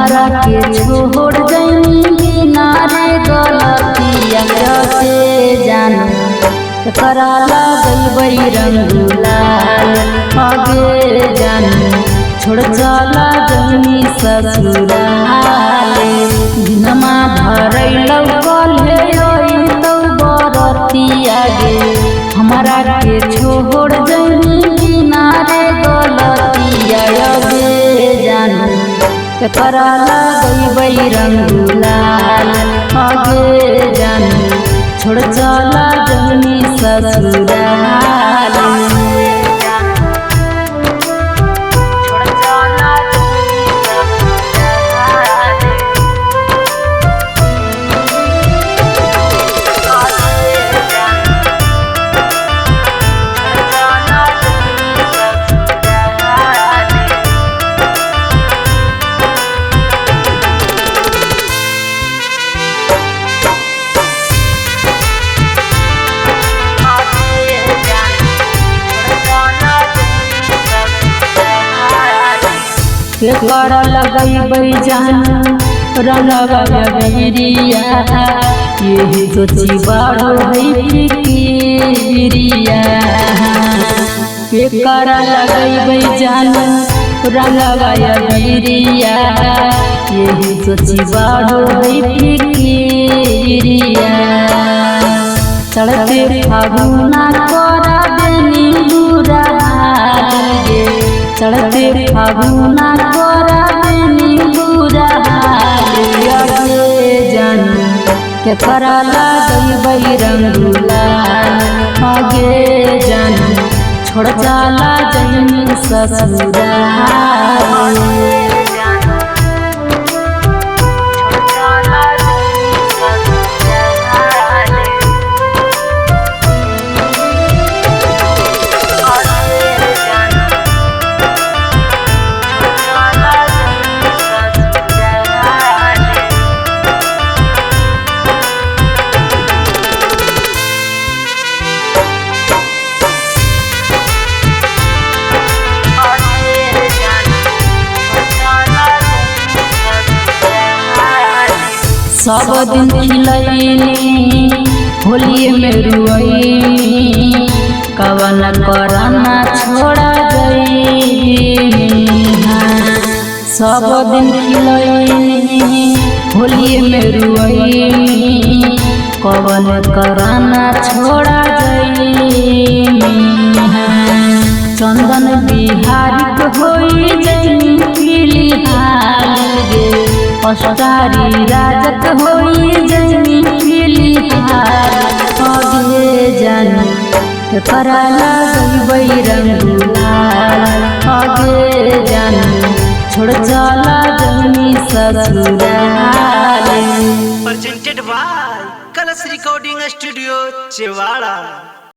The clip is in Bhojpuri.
हमारा के छोड़ जैनी बिना रे गलतिया से जानू करा लगई रंग गुलाल आगे जानू छोड़ चला जैनी ससुराले दिनमा धरैलौ कल्हे तो बरतिया गे हमारा के छोड़ जैनी बिना रे गलतिया गे जानू करा लगई रंग गुलाल आगे जानू छोड़ चला जैनी ससुराले कर लगई जानू रंगवा बिरिया यही सोची बड़ो है फिकिरिया कर लगई जानू रंगवा बिरिया यही सोची बड़ो है फिकिरिया चढ़ते फागुना करा देनी बुरा गे चढ़ते फागुना करा देनी बुरा गे जानू के करा लगई रंग गुलाल आगे जानू छोड़ चला जैनी ससुराले सब दिन खिलैनी होली में रुई कवन करना छोड़ा गई सब दिन खिलैनी होली में रुई कवन करना छोड़ा गई चंदन बिहारी होई जैनी पीली हाल गे पस्तारी राजत होई जैनी पीली आगे जानू करा लगई रंग गुलाल आगे जानू छोड़ चला जैनी ससुराले। प्रेजेंटेड बाय कलश रिकॉर्डिंग स्टूडियो चेवाड़ा।